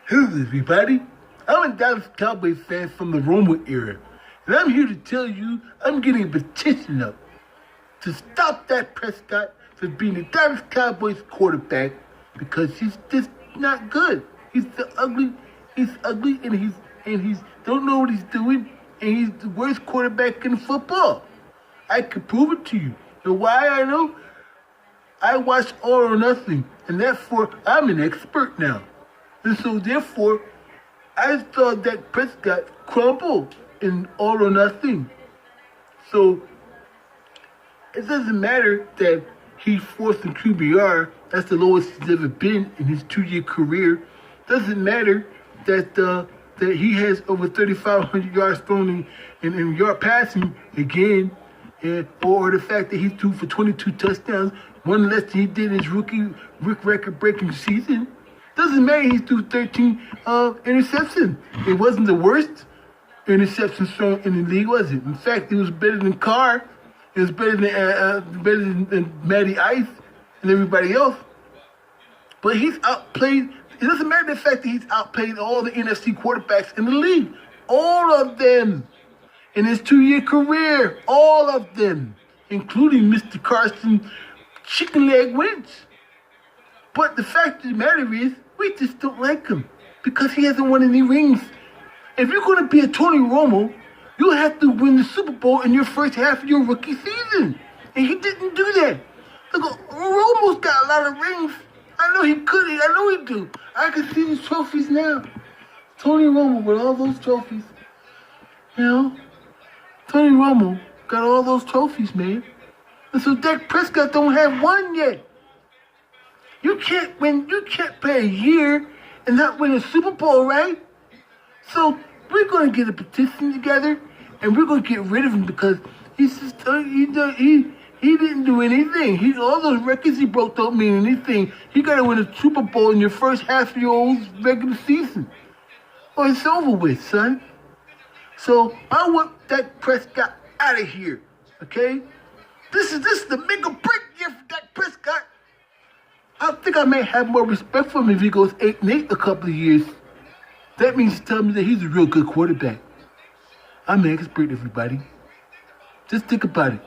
Hello, everybody. I'm a Dallas Cowboys fan from the Romo era, and I'm here to tell you I'm getting a petition up to stop Dak Prescott from being the Dallas Cowboys quarterback because he's just not good. He's ugly, and he's don't know what he's doing, and he's the worst quarterback in football. I can prove it to you. You know why I know? I watch All or Nothing, and therefore I'm an expert now. And so therefore, I saw Dak Prescott crumble in All or Nothing. So it doesn't matter that he's fourth in QBR. That's the lowest he's ever been in his 2-year career. Doesn't matter that that he has over 3,500 yards thrown in yard passing again, or the fact that he threw for 22 touchdowns, one less than he did in his rookie record-breaking season. Doesn't matter he threw 13 interceptions. It wasn't the worst interception thrown in the league, was it? In fact, it was better than Carr. It was better than Matty Ice and everybody else. But he's outplayed. It doesn't matter the fact that he's outplayed all the NFC quarterbacks in the league. All of them. In his 2-year career. All of them. Including Mr. Carson Chicken Leg Wentz. But the fact of the matter is, we just don't like him. Because he hasn't won any rings. If you're going to be a Tony Romo, you'll have to win the Super Bowl in your first half of your rookie season. And he didn't do that. Look, Romo's got a lot of rings. I know he could. I know he do. I can see his trophies now. Tony Romo with all those trophies. You know? Tony Romo got all those trophies, man. And so Dak Prescott don't have one yet. You can't win. You can't play a year and not win a Super Bowl, right? So we're gonna get a petition together, and we're gonna get rid of him because he's just he didn't do anything. All those records he broke don't mean anything. You gotta win a Super Bowl in your first half of your old regular season, or it's over with, son. So I want Dak Prescott out of here. Okay? This is the make or break year for Dak Prescott. I think I may have more respect for him if he goes 8-8 a couple of years. That means tell me that he's a real good quarterback. I'm an expert, everybody. Just think about it.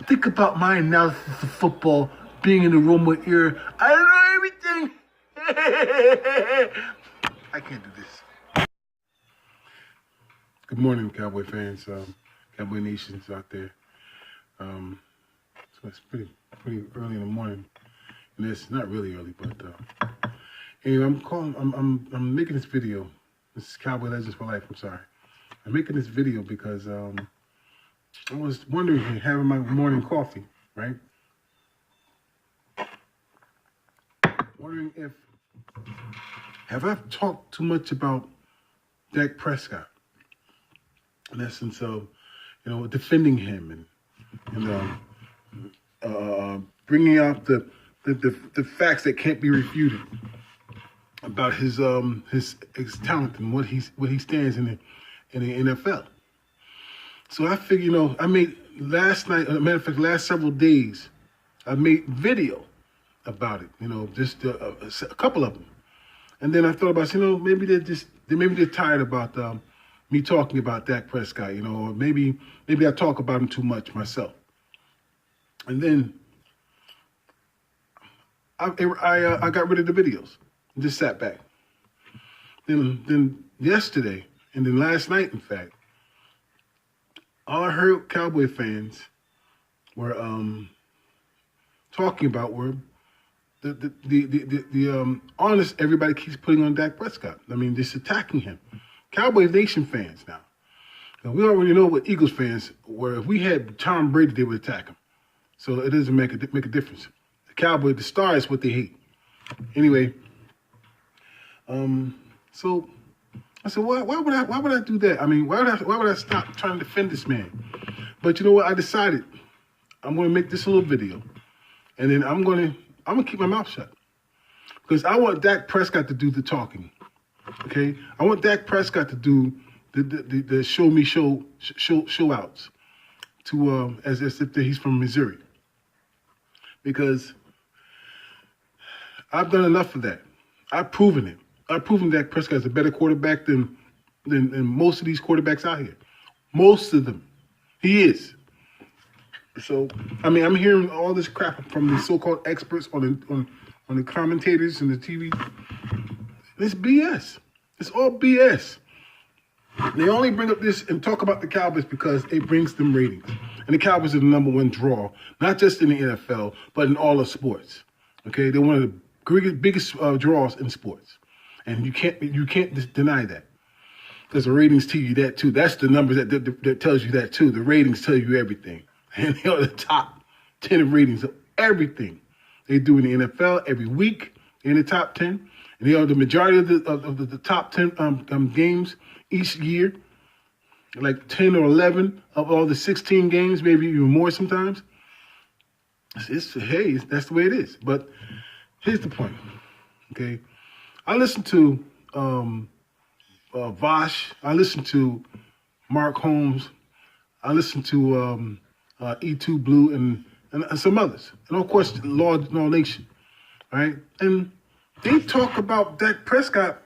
Think about my analysis of football being in the Romo era. I don't know everything. I can't do this. Good morning, Cowboy fans, Cowboy Nations out there. So it's pretty early in the morning. And it's not really early, but anyway, I'm making this video. This is Cowboy Legends for Life. I'm sorry. I'm making this video because I was wondering, having my morning coffee, right? Wondering if have I talked too much about Dak Prescott? In essence of, defending him and bringing out the facts that can't be refuted about his talent and what he stands in the NFL. So I figured, I made last night, as a matter of fact, last several days, I made video about it. Just a couple of them, and then I thought about, maybe they're tired about me talking about Dak Prescott, or maybe I talk about him too much myself, and then I got rid of the videos and just sat back. Then yesterday, and then last night, in fact, all I heard Cowboy fans were talking about were the honest everybody keeps putting on Dak Prescott. I mean, just attacking him. Cowboy Nation fans now. We already know what Eagles fans were. If we had Tom Brady, they would attack him. So it doesn't make a difference. The star is what they hate. Anyway, so I said, why would I do that? I mean, why would I stop trying to defend this man? But you know what? I decided I'm going to make this a little video, and then I'm going to keep my mouth shut because I want Dak Prescott to do the talking. Okay, I want Dak Prescott to do the show outs to as if he's from Missouri, because I've done enough of that. I've proven it. I've proven Dak Prescott is a better quarterback than most of these quarterbacks out here. Most of them. He is. So, I mean, I'm hearing all this crap from the so-called experts on the commentators and the TV. It's BS. It's all BS. They only bring up this and talk about the Cowboys because it brings them ratings. And the Cowboys are the number one draw, not just in the NFL, but in all of sports. Okay, they're one of the biggest draws in sports, and you can't deny that. Because the ratings tell you that too. That's the numbers that tells you that too. The ratings tell you everything, and they are the top 10 of ratings of everything they do in the NFL every week in the top 10, and they are the majority of the top 10 games each year. Like 10 or 11 of all the 16 games, maybe even more sometimes. Hey, that's the way it is. But here's the point, okay? I listen to Vosh. I listen to Mark Holmes. I listen to E2 Blue and some others. And, of course, Law Nation, right? And they talk about Dak Prescott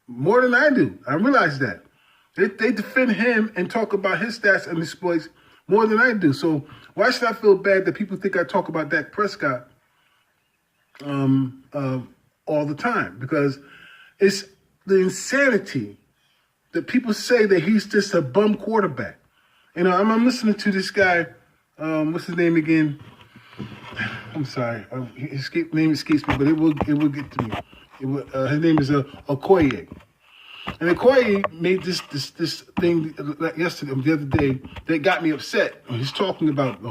more than I do. I realize that. They defend him and talk about his stats and exploits more than I do. So why should I feel bad that people think I talk about Dak Prescott all the time? Because it's the insanity that people say that he's just a bum quarterback. You know, I'm listening to this guy. What's his name again? I'm sorry, his name escapes me, but it will get to me. His name is Okoye. And Okoye made this thing yesterday, the other day, that got me upset. He's talking about,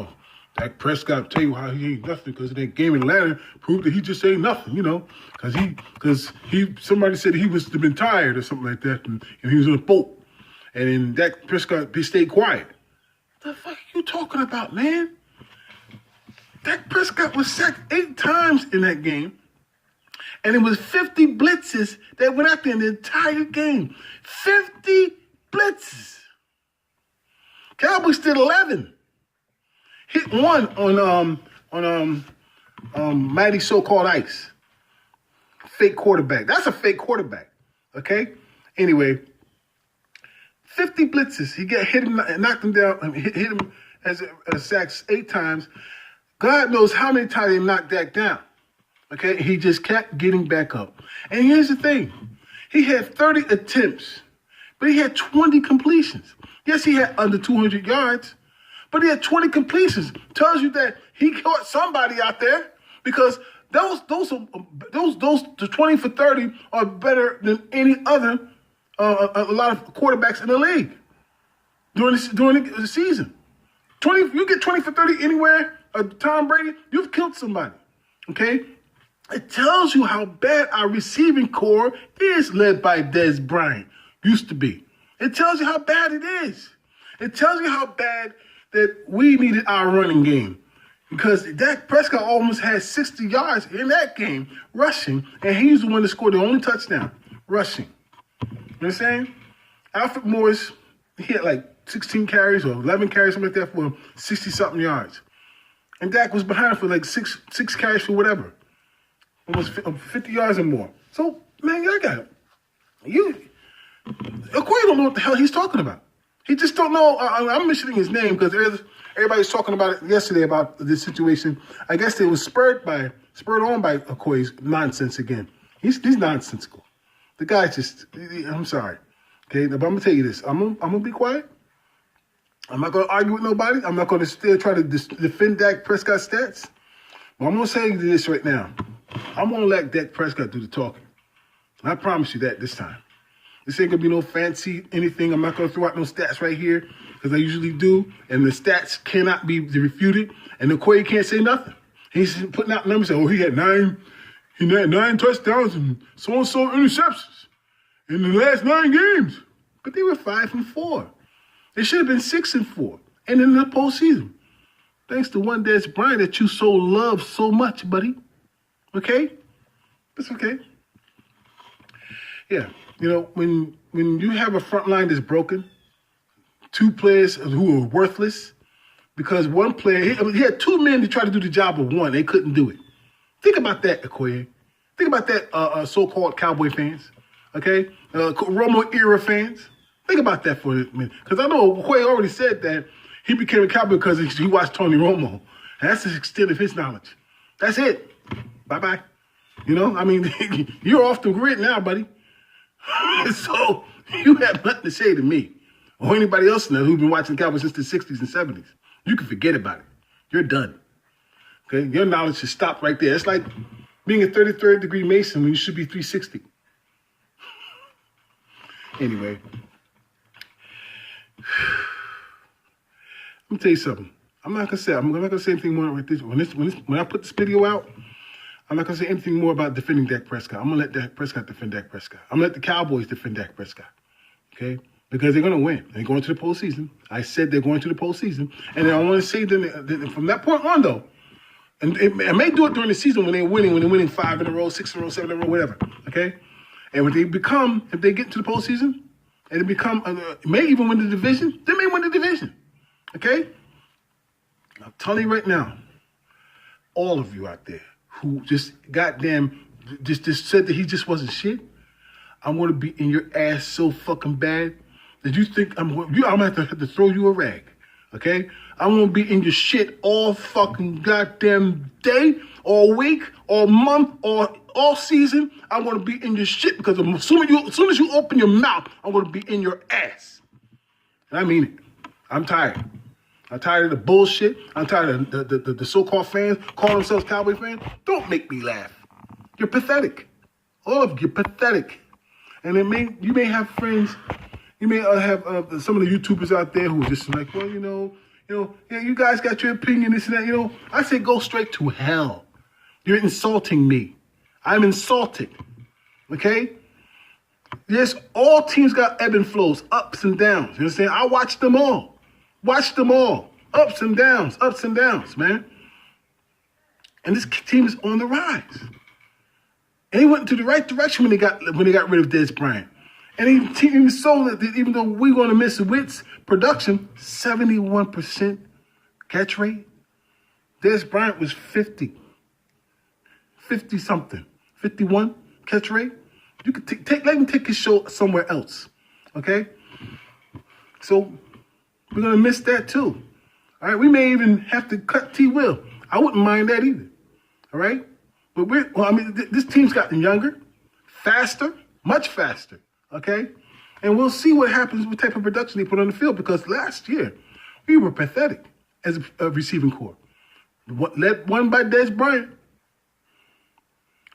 Dak Prescott, I'll tell you how he ain't nothing, because that game in Atlanta proved that he just ain't nothing, you know, because somebody said he must have been tired or something like that, and he was on a boat. And then Dak Prescott, he stayed quiet. What the fuck are you talking about, man? Dak Prescott was sacked 8 times in that game. And it was 50 blitzes that went out there in the entire game. 50 blitzes. Cowboys did 11. Hit one on Mighty so-called ice. Fake quarterback. That's a fake quarterback. Okay? Anyway, 50 blitzes. He hit him, knocked him down, hit him as sacks 8 times. God knows how many times they knocked Dak down. Okay, he just kept getting back up. And here's the thing. He had 30 attempts, but he had 20 completions. Yes, he had under 200 yards, but he had 20 completions. Tells you that he caught somebody out there, because those the 20 for 30 are better than any other a lot of quarterbacks in the league during the season. You get 20 for 30 anywhere, Tom Brady, you've killed somebody. Okay? It tells you how bad our receiving core is, led by Dez Bryant. Used to be. It tells you how bad it is. It tells you how bad that we needed our running game. Because Dak Prescott almost had 60 yards in that game rushing, and he's the one that scored the only touchdown rushing. You know what I'm saying? Alfred Morris, he had like 16 carries or 11 carries, something like that, for 60-something yards. And Dak was behind for like six carries for whatever. Almost 50 yards or more. So, man, I got it. Okoye don't know what the hell he's talking about. He just don't know. I'm mentioning his name because everybody's talking about it yesterday about this situation. I guess it was spurred on by Okoye's nonsense again. He's nonsensical. The guy's just, I'm sorry. Okay, but I'm going to tell you this. I'm going to be quiet. I'm not going to argue with nobody. I'm not going to still try to defend Dak Prescott's stats. But I'm going to say this right now. I'm going to let Dak Prescott do the talking. I promise you that this time. This ain't going to be no fancy anything. I'm not going to throw out no stats right here, because I usually do. And the stats cannot be refuted. And Okoye can't say nothing. He's putting out numbers saying, he had nine touchdowns and so-and-so interceptions in the last 9 games. But they were 5-4. They should have been 6-4. And in the postseason. Thanks to one Dez Bryant that you so love so much, buddy. Okay? That's okay. Yeah. You know, when you have a front line that's broken, 2 players who are worthless, because one player, he had 2 men to try to do the job of one. They couldn't do it. Think about that, Okoye. Think about that, so-called Cowboy fans. Okay? Romo era fans. Think about that for a minute. Because I know Quay already said that he became a Cowboy because he watched Tony Romo. And that's the extent of his knowledge. That's it. Bye-bye. You know, I mean, you're off the grid now, buddy. So you have nothing to say to me or anybody else now who's been watching the Cowboys since the 60s and 70s. You can forget about it. You're done. Okay? Your knowledge should stop right there. It's like being a 33rd degree Mason when you should be 360. Anyway. Let me tell you something. I'm not gonna say anything more like this. When I put this video out, I'm not gonna say anything more about defending Dak Prescott. I'm gonna let Dak Prescott defend Dak Prescott. I'm gonna let the Cowboys defend Dak Prescott. Okay? Because they're gonna win. They're going to the postseason. I said they're going to the postseason. And I want to say that from that point on though, and I may do it during the season when they're winning 5 in a row, 6 in a row, 7 in a row, whatever. Okay? And if they get to the postseason, and they may even win the division, they may win the division. Okay? I'm telling you right now, all of you out there who just just said that he just wasn't shit, I'm going to be in your ass so fucking bad that you think I'm going to have to throw you a rag. Okay? I'm going to be in your shit all fucking goddamn day, all week, all month, all season. I'm going to be in your shit because as soon as you open your mouth, I'm going to be in your ass. And I mean it. I'm tired. I'm tired of the bullshit. I'm tired of the so-called fans calling themselves Cowboy fans. Don't make me laugh. You're pathetic. All of you pathetic. And you may have friends. You may have some of the YouTubers out there who are just like, well, yeah, you guys got your opinion, this and that. I say go straight to hell. You're insulting me. I'm insulted. Okay? Yes, all teams got ebb and flows, ups and downs. You understand? I watched them all. Watch them all. Ups and downs, man. And this team is on the rise. And he went into the right direction when they got rid of Dez Bryant. And he sold it, even though we're going to miss Witt's production, 71% catch rate. Dez Bryant was 50-something, 51 catch rate. You could let him take his show somewhere else, okay? So we're going to miss that too. All right, we may even have to cut T. Will. I wouldn't mind that either. All right? But this team's gotten younger, faster, much faster. Okay? And we'll see what happens, what type of production they put on the field, because last year we were pathetic as a receiving corps. Led one by Dez Bryant.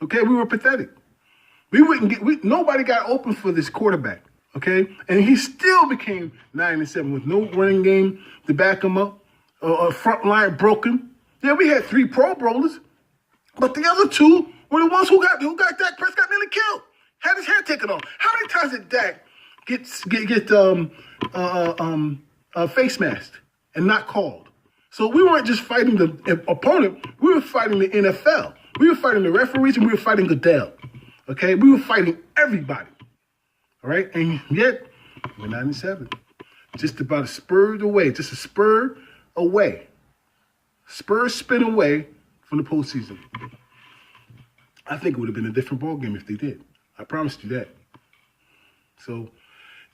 Okay, we were pathetic. Nobody got open for this quarterback. Okay? And he still became 9-7 with no running game to back him up. Front line broken. Yeah, we had 3 Pro Bowlers, but the other 2 were the ones who got Dak Prescott nearly killed. Had his hair taken off. How many times did Dak get face masked and not called? So we weren't just fighting the opponent. We were fighting the NFL. We were fighting the referees, and we were fighting Goodell. Okay? We were fighting everybody. All right? And yet, we're 9-7. Just about a spur away. Just a spur away. Spur spin away from the postseason. I think it would have been a different ballgame if they did. I promised you that. So,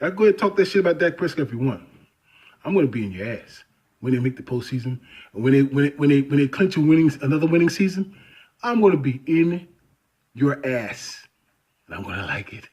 y'all go ahead and talk that shit about Dak Prescott if you want. I'm going to be in your ass when they make the postseason. And when they clinch another winning season, I'm going to be in your ass. And I'm going to like it.